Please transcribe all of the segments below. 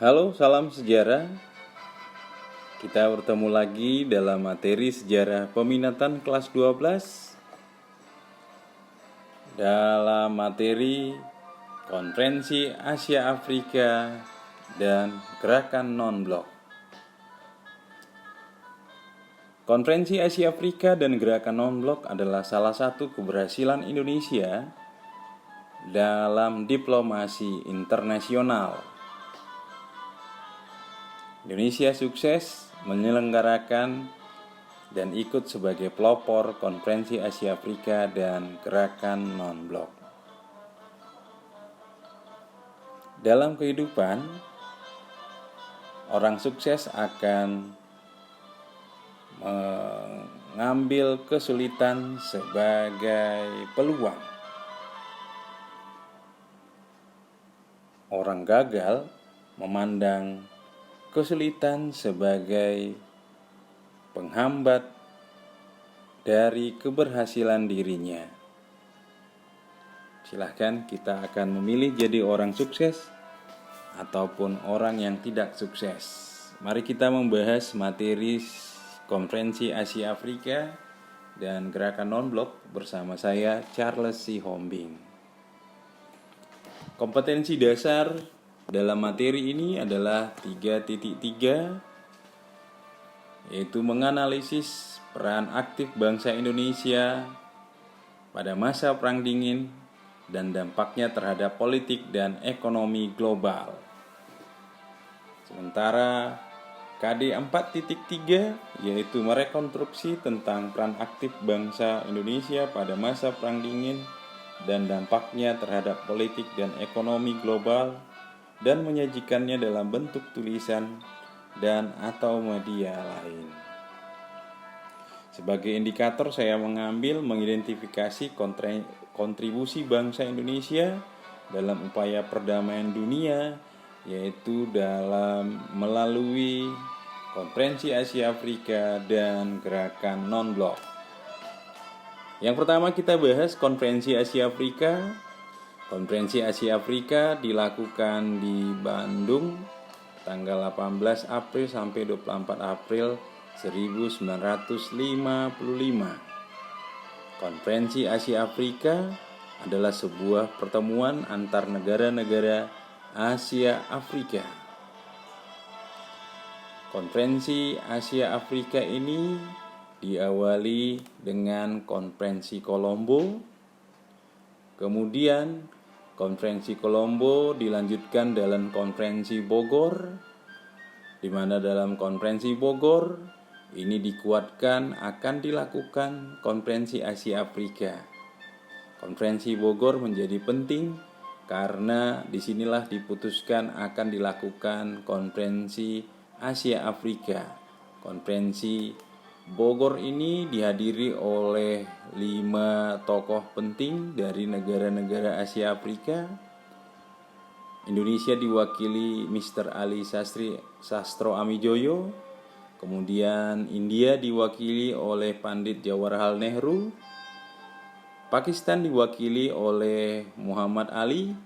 Halo, salam sejarah. Kita bertemu lagi dalam materi sejarah peminatan kelas 12 dalam materi Konferensi Asia Afrika dan Gerakan Non-Blok. Konferensi Asia Afrika dan Gerakan Non-Blok adalah salah satu keberhasilan Indonesia dalam diplomasi internasional. Indonesia sukses menyelenggarakan dan ikut sebagai pelopor Konferensi Asia Afrika dan Gerakan Non-Blok. Dalam kehidupan, orang sukses akan mengambil kesulitan sebagai peluang. Orang gagal memandang kesulitan sebagai penghambat dari keberhasilan dirinya. Silahkan kita akan memilih jadi orang sukses ataupun orang yang tidak sukses. Mari kita membahas materi Konferensi Asia Afrika dan Gerakan Non-Blok bersama saya, Charles Sihombing. Kompetensi dasar dalam materi ini adalah 3.3, yaitu menganalisis peran aktif bangsa Indonesia pada masa Perang Dingin dan dampaknya terhadap politik dan ekonomi global. Sementara KD 4.3 yaitu merekonstruksi tentang peran aktif bangsa Indonesia pada masa Perang Dingin dan dampaknya terhadap politik dan ekonomi global, dan menyajikannya dalam bentuk tulisan dan atau media lain. Sebagai indikator saya mengidentifikasi kontribusi bangsa Indonesia dalam upaya perdamaian dunia, yaitu dalam melalui Konferensi Asia Afrika dan Gerakan Non-Blok. Yang pertama kita bahas Konferensi Asia Afrika. Konferensi Asia Afrika dilakukan di Bandung tanggal 18 April sampai 24 April 1955. Konferensi Asia Afrika adalah sebuah pertemuan antar negara-negara Asia Afrika. Konferensi Asia Afrika ini diawali dengan Konferensi Kolombo. Kemudian Konferensi Kolombo dilanjutkan dalam Konferensi Bogor, di mana dalam Konferensi Bogor ini dikuatkan akan dilakukan Konferensi Asia Afrika. Konferensi Bogor menjadi penting karena disinilah diputuskan akan dilakukan Konferensi Asia Afrika. Konferensi Bogor ini dihadiri oleh 5 tokoh penting dari negara-negara Asia Afrika. Indonesia diwakili Mr. Ali Sastro Amijoyo. Kemudian India diwakili oleh Pandit Jawaharlal Nehru. Pakistan diwakili oleh Muhammad Ali.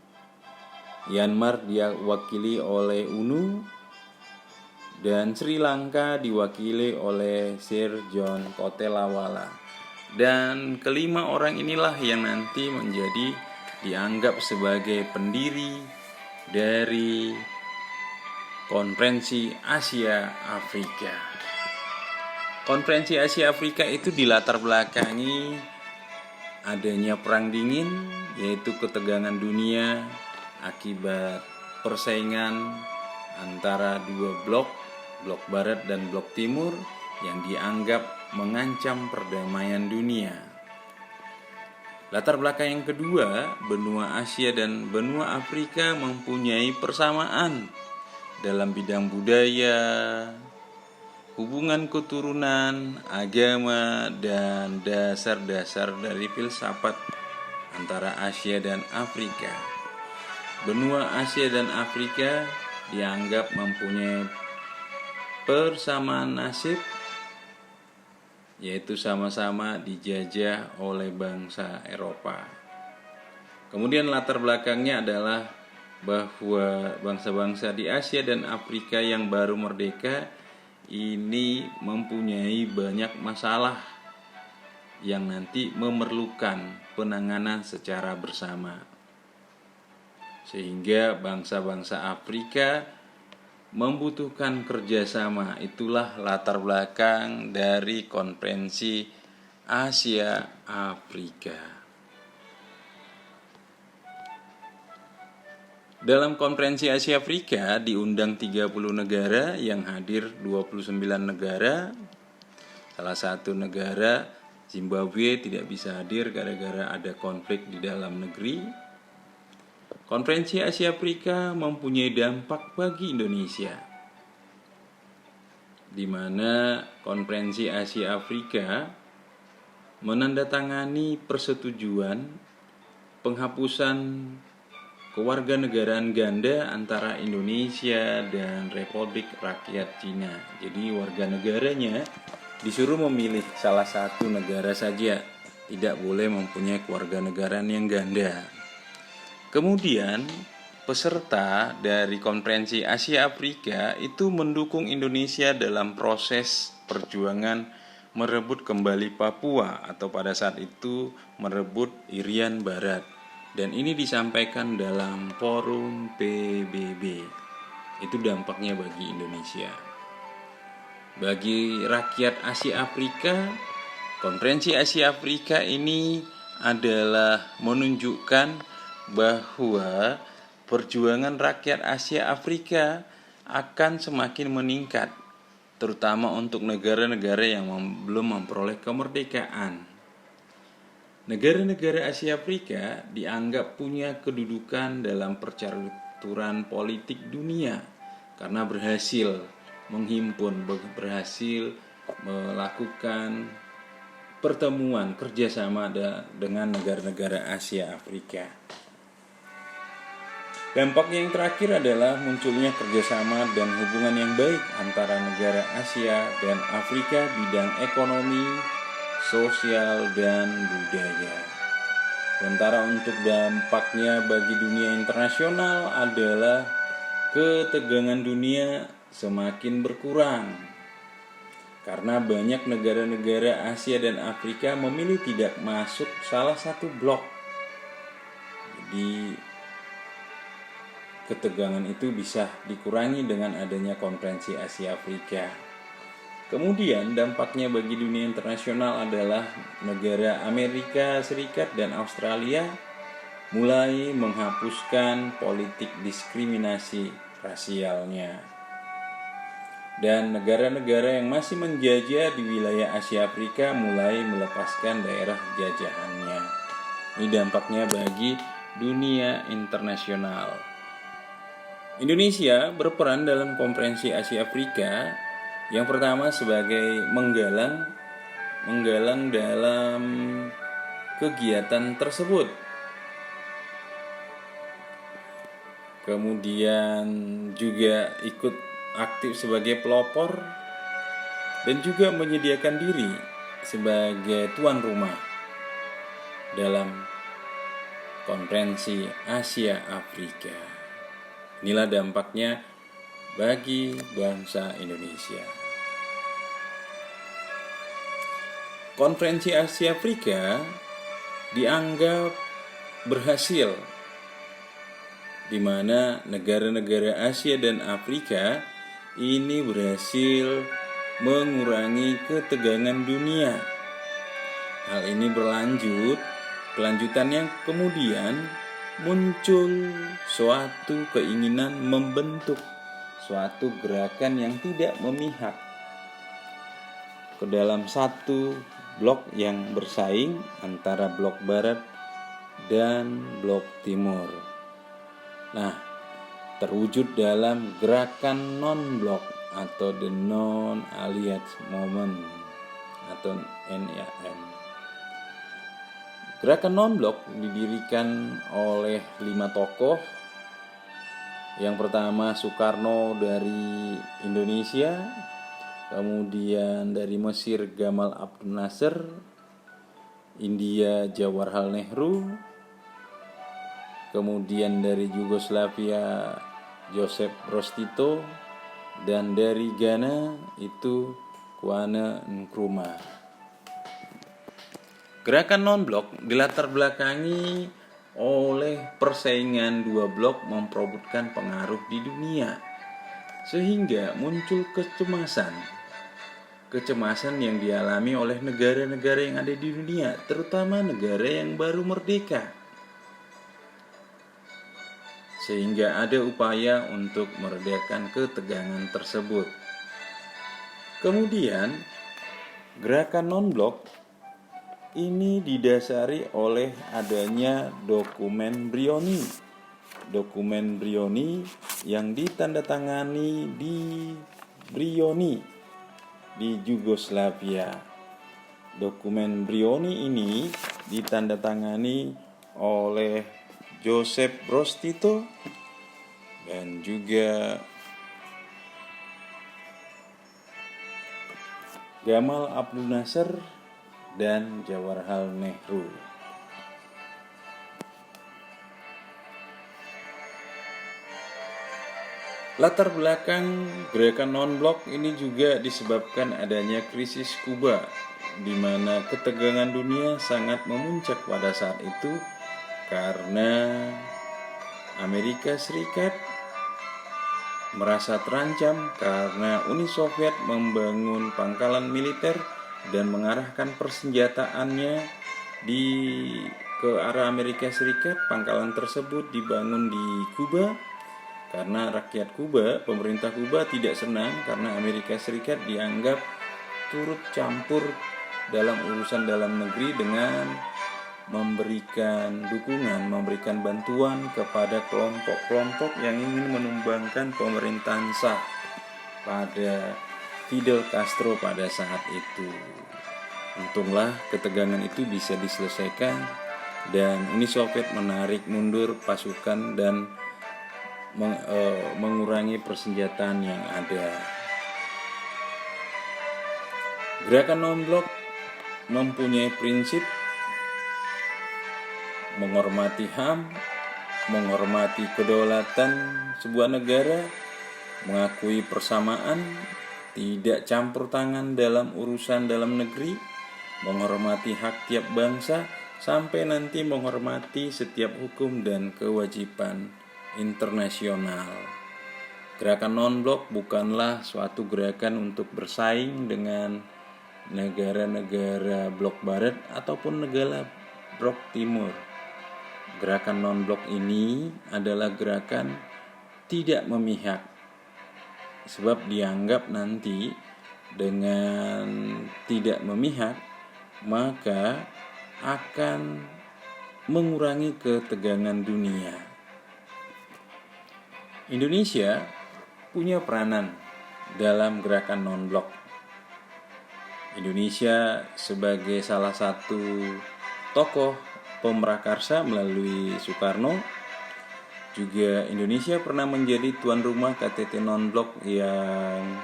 Myanmar diwakili oleh UNU. Dan Sri Lanka diwakili oleh Sir John Kotelawala. Dan kelima orang inilah yang nanti dianggap sebagai pendiri dari Konferensi Asia Afrika. Konferensi Asia Afrika itu dilatar belakangi adanya Perang Dingin, yaitu ketegangan dunia akibat persaingan antara dua blok Barat dan blok Timur yang dianggap mengancam perdamaian dunia. Latar belakang yang kedua, benua Asia dan benua Afrika mempunyai persamaan dalam bidang budaya, hubungan keturunan, agama, dan dasar-dasar dari filsafat antara Asia dan Afrika. Benua Asia dan Afrika dianggap mempunyai persamaan nasib, yaitu sama-sama dijajah oleh bangsa Eropa. Kemudian latar belakangnya adalah bahwa bangsa-bangsa di Asia dan Afrika yang baru merdeka ini mempunyai banyak masalah yang nanti memerlukan penanganan secara bersama. Sehingga bangsa-bangsa Afrika membutuhkan kerjasama. Itulah latar belakang dari Konferensi Asia Afrika. Dalam Konferensi Asia Afrika diundang 30 negara, yang hadir 29 negara. Salah satu negara, Zimbabwe, tidak bisa hadir gara-gara ada konflik di dalam negeri. Konferensi Asia Afrika mempunyai dampak bagi Indonesia, di mana Konferensi Asia Afrika menandatangani persetujuan penghapusan kewarganegaraan ganda antara Indonesia dan Republik Rakyat Cina. Jadi warga negaranya disuruh memilih salah satu negara saja, tidak boleh mempunyai kewarganegaraan yang ganda. Kemudian peserta dari Konferensi Asia Afrika itu mendukung Indonesia dalam proses perjuangan merebut kembali Papua, atau pada saat itu merebut Irian Barat. Dan ini disampaikan dalam forum PBB. Itu dampaknya bagi Indonesia. Bagi rakyat Asia Afrika, Konferensi Asia Afrika ini adalah menunjukkan bahwa perjuangan rakyat Asia Afrika akan semakin meningkat, terutama untuk negara-negara yang belum memperoleh kemerdekaan. Negara-negara Asia Afrika dianggap punya kedudukan dalam percaturan politik dunia karena berhasil menghimpun, berhasil melakukan pertemuan kerjasama dengan negara-negara Asia Afrika. Dampak yang terakhir adalah munculnya kerjasama dan hubungan yang baik antara negara Asia dan Afrika bidang ekonomi, sosial, dan budaya. Sementara untuk dampaknya bagi dunia internasional adalah ketegangan dunia semakin berkurang karena banyak negara-negara Asia dan Afrika memilih tidak masuk salah satu blok. Jadi ketegangan itu bisa dikurangi dengan adanya Konferensi Asia Afrika. Kemudian dampaknya bagi dunia internasional adalah negara Amerika Serikat dan Australia mulai menghapuskan politik diskriminasi rasialnya. Dan negara-negara yang masih menjajah di wilayah Asia Afrika mulai melepaskan daerah jajahannya. Ini dampaknya bagi dunia internasional. Indonesia berperan dalam Konferensi Asia Afrika. Yang pertama sebagai menggalang dalam kegiatan tersebut. Kemudian juga ikut aktif sebagai pelopor dan juga menyediakan diri sebagai tuan rumah dalam Konferensi Asia Afrika. Inilah dampaknya bagi bangsa Indonesia. Konferensi Asia Afrika dianggap berhasil, di mana negara-negara Asia dan Afrika ini berhasil mengurangi ketegangan dunia. Hal ini kelanjutannya kemudian muncul suatu keinginan membentuk suatu gerakan yang tidak memihak ke dalam satu blok yang bersaing antara blok barat dan blok timur. Nah, terwujud dalam gerakan non-blok atau the Non-Alliance Movement atau NAM. Gerakan non-blok didirikan oleh 5 tokoh. Yang pertama Soekarno dari Indonesia, kemudian dari Mesir Gamal Abdel Nasser, India Jawaharlal Nehru, kemudian dari Yugoslavia Joseph Broz Tito, dan dari Ghana itu Kwame Nkrumah. Gerakan non-blok dilatar belakangi oleh persaingan dua blok memperebutkan pengaruh di dunia, sehingga muncul kecemasan yang dialami oleh negara-negara yang ada di dunia, terutama negara yang baru merdeka, sehingga ada upaya untuk meredakan ketegangan tersebut. Kemudian gerakan non-blok ini didasari oleh adanya dokumen Brioni yang ditandatangani di Brioni di Yugoslavia. Dokumen Brioni ini ditandatangani oleh Joseph Broz Tito dan juga Gamal Abdel Nasser dan Jawaharlal Nehru. Latar belakang gerakan non-blok ini juga disebabkan adanya krisis Kuba, di mana ketegangan dunia sangat memuncak pada saat itu karena Amerika Serikat merasa terancam karena Uni Soviet membangun pangkalan militer dan mengarahkan persenjataannya ke arah Amerika Serikat. Pangkalan tersebut dibangun di Kuba karena rakyat Kuba, pemerintah Kuba tidak senang karena Amerika Serikat dianggap turut campur dalam urusan dalam negeri dengan memberikan dukungan, memberikan bantuan kepada kelompok-kelompok yang ingin menumbangkan pemerintahan sah pada Fidel Castro pada saat itu. Untunglah ketegangan itu bisa diselesaikan dan Uni Soviet menarik mundur pasukan dan mengurangi persenjataan yang ada. Gerakan non-blok mempunyai prinsip menghormati HAM, menghormati kedaulatan sebuah negara, mengakui persamaan, tidak campur tangan dalam urusan dalam negeri, menghormati hak tiap bangsa, sampai nanti menghormati setiap hukum dan kewajiban internasional. Gerakan non-blok bukanlah suatu gerakan untuk bersaing dengan negara-negara blok barat ataupun negara blok timur. Gerakan non-blok ini adalah gerakan tidak memihak, sebab dianggap nanti dengan tidak memihak maka akan mengurangi ketegangan dunia. Indonesia punya peranan dalam gerakan non-blok. Indonesia sebagai salah satu tokoh pemrakarsa melalui Soekarno. Juga Indonesia pernah menjadi tuan rumah KTT non-blok yang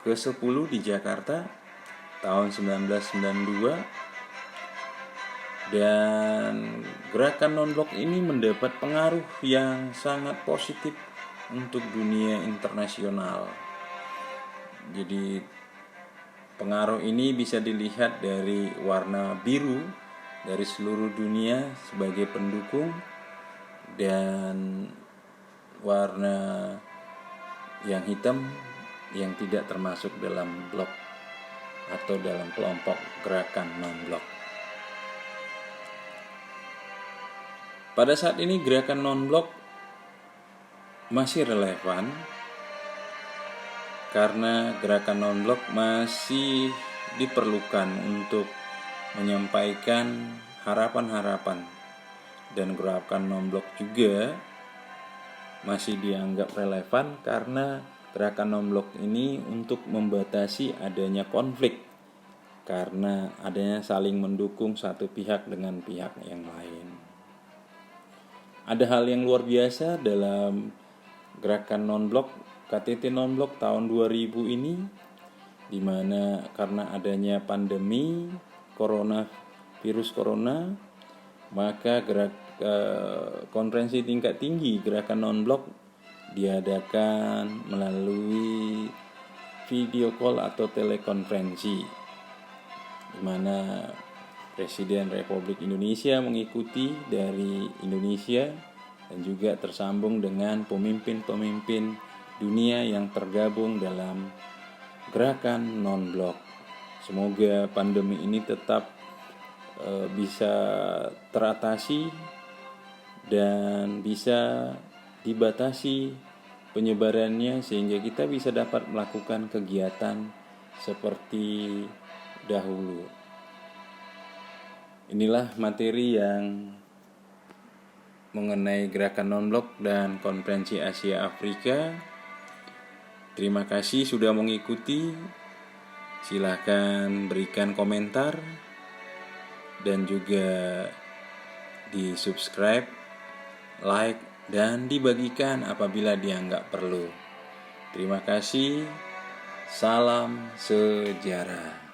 ke-10 di Jakarta tahun 1992. Dan gerakan non-blok ini mendapat pengaruh yang sangat positif untuk dunia internasional. Jadi pengaruh ini bisa dilihat dari warna biru dari seluruh dunia sebagai pendukung dan warna yang hitam yang tidak termasuk dalam blok atau dalam kelompok gerakan non-blok. Pada saat ini gerakan non-blok masih relevan karena gerakan non-blok masih diperlukan untuk menyampaikan harapan-harapan, dan gerakan non-blok juga masih dianggap relevan karena gerakan non-blok ini untuk membatasi adanya konflik karena adanya saling mendukung satu pihak dengan pihak yang lain. Ada hal yang luar biasa dalam gerakan non-blok KTT non-blok tahun 2000 ini, di mana karena adanya pandemi virus corona maka konferensi tingkat tinggi gerakan non-blok diadakan melalui video call atau telekonferensi, di mana Presiden Republik Indonesia mengikuti dari Indonesia dan juga tersambung dengan pemimpin-pemimpin dunia yang tergabung dalam gerakan non-blok. Semoga pandemi ini tetap bisa teratasi dan bisa dibatasi penyebarannya sehingga kita bisa dapat melakukan kegiatan seperti dahulu. Inilah materi yang mengenai gerakan non-blok dan konferensi Asia Afrika. Terima kasih sudah mengikuti. Silakan berikan komentar dan juga di-subscribe, like, dan dibagikan apabila dianggap perlu. Terima kasih. Salam sejarah.